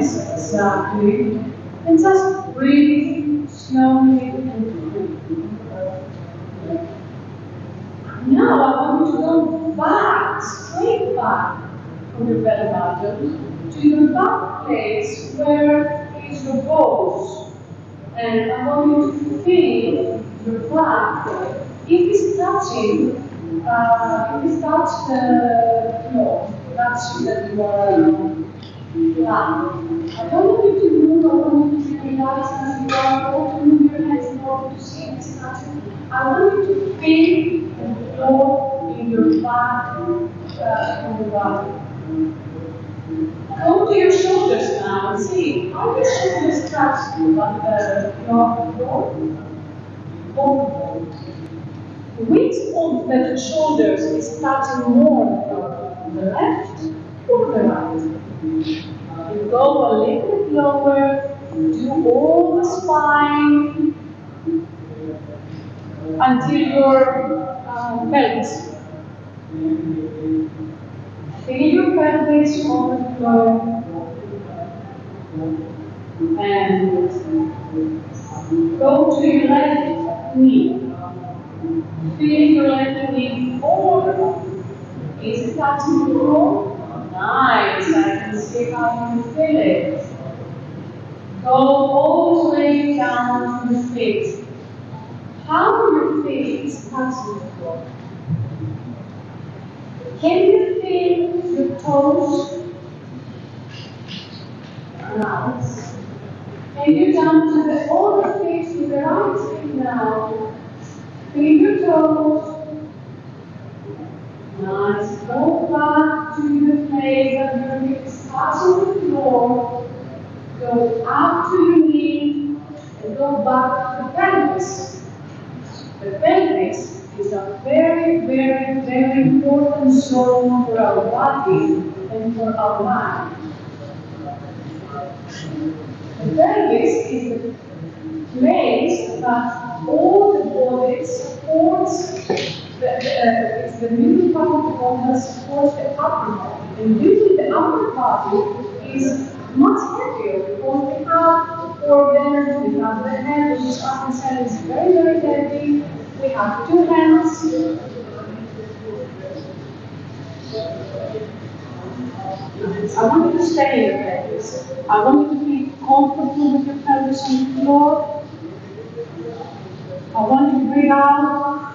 Yes, exactly. And just breathe slowly and deeply. Now I want you to go back, straight back from your belly button to your back place where is your balls. And I want you to feel your back. If it's touching, if it's touch the floor, that's that you are I don't want you to move, I want you to relax as you are, I want to move your hands in order to see this touching. I want you to feel the floor in your back and your body. Go to your shoulders now and see how your shoulders touch the floor. Which of the shoulders is touching more, the left or the right? You go a little bit lower, do all the spine until your pelvis. Feel your pelvis on the floor and go to your left knee. Feel your left knee forward. Is it touching the floor? Nice, I can see how you feel it. Go all the way down to the feet. How your feet is touching the floor? Can you feel your toes? Nice. And you down to the other feet to the right feet now. Feel your toes. Nice. Go back to the place that your feet is touching the floor. Go up to your knee and go back to the pelvis. The pelvis is a very, very, very important zone for our body and for our mind. The pelvis is the place that all the body supports, it's the middle part of the body that supports the upper body. And usually the upper body is much heavier because we have organs, we have the head, which as I said is very, very heavy. We have two hands. I want you to stay in your pelvis. I want you to feel comfortable with your pelvis on the floor. I want you to breathe out.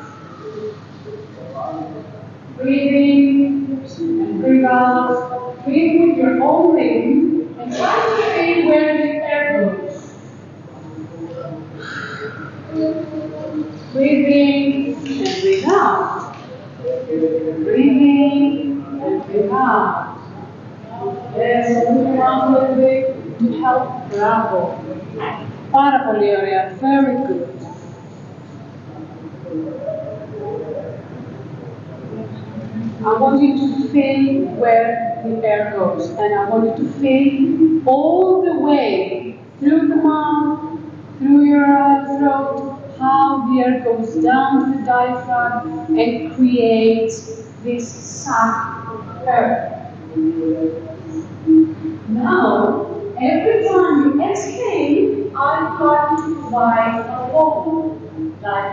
Breathe in and breathe out. Breathe with your own rhythm and try to feel where the air goes. Breathe in and breathe out. Breathe in and breathe out. Yes, move around a little bit to help. Bravo. Πάρα πολύ ωραία. Very good. I want you to feel where the air goes, and I want you to feel all the way through the mouth, through your throat, how the air goes down to the diaphragm and creates this sac of air. Now, every time you exhale, I'm going to provide a wobble, like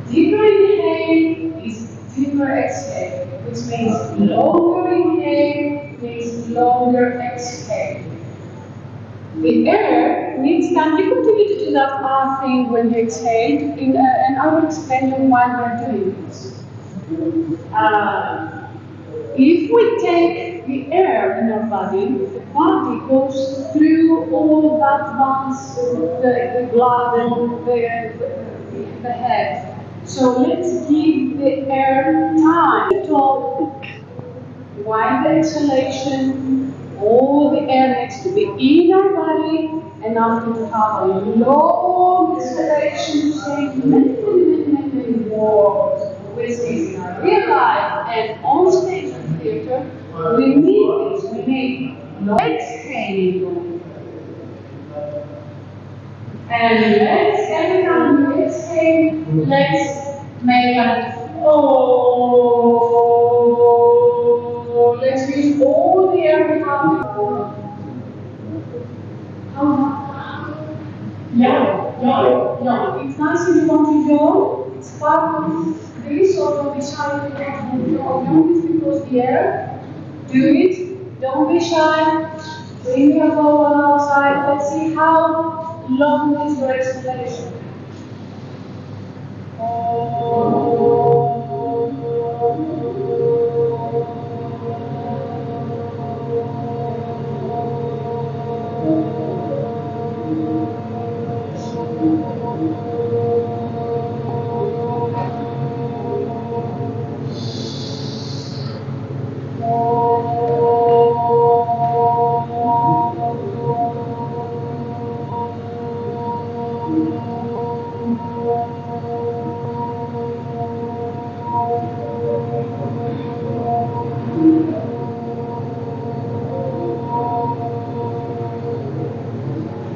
deeper inhale is deeper exhale, which means longer inhale means longer exhale. The air needs time. You continue to do that thing when you exhale, and I will explain you why we're doing this. If we take the air in our body, the body goes through all that once, the blood and the head. So let's give the air time to talk. While the exhalation, all the air needs to be in our body, and after we have a long exhalation, say many words, which is in our real life and on stage and theater, we need this. We need no exhaling. And every time you exhale, let's make an oh. Let's use all the air we have before. Yeah. It's nice if you want to yawn. It's part of this, or don't be shy if you want to yawn. Yawn is because the air. Do it. Don't be shy. Bring your ball outside. Let's see how long is your exhalation.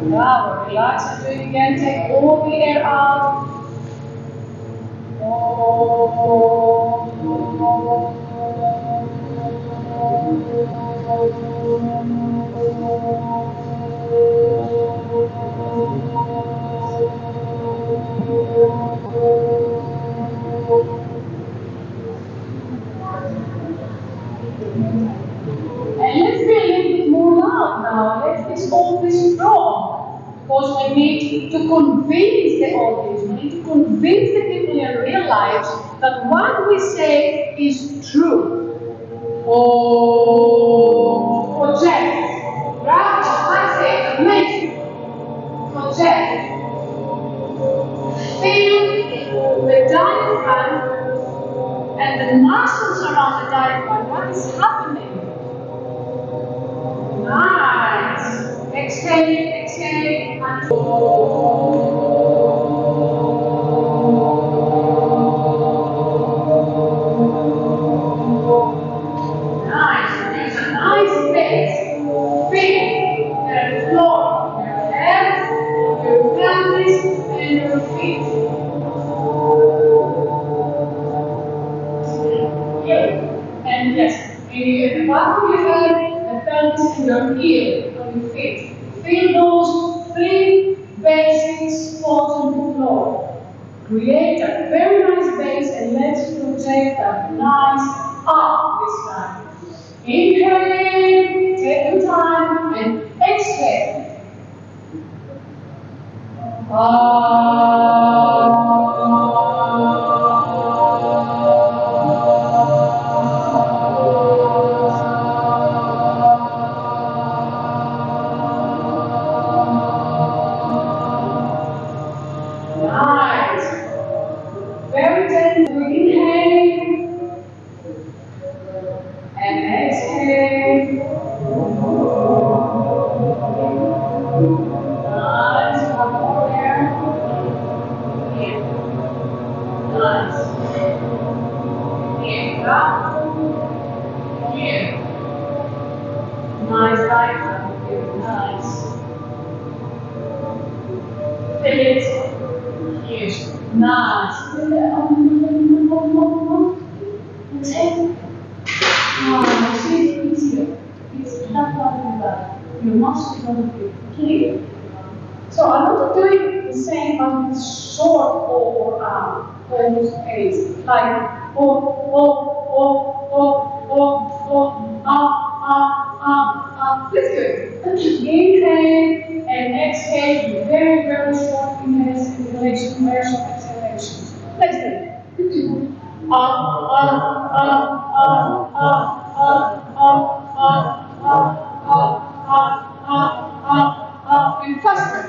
Bravo, relax and do it again. Take all the air out. And let's be a little bit more loud now. Let's all be strong. Because we need to convince the audience, we need to convince the people in real life that what we say is true. Oh, project. Right? I say amazing. Project. Feel the diaphragm and the muscles around the diaphragm. What is happening? Nice. Exhale, and nice. There's a nice space. Feel the floor, your head, your pelvis, and your feet. And yes, in the bottom of your head, the pelvis, and your ear, and your feet. Feel those three basic spots on the floor. Create a very nice base and let's project that nice up this time. Inhale, take your time, and exhale. Nice. Very gently inhale and exhale. Nice. One more there. Here. Nice. Here. Up. Here. Nice diaphragm. Here. Nice. Feel it. Here. Nice. Exhale. See, it's here. It's not like that. Your muscles are here. Clear. So I'm not doing the same but with short O or almost A's. Like Let's do it. Inhale and exhale. Very, very short inhales, exhalations, very short exhalations. Let's do it. And faster.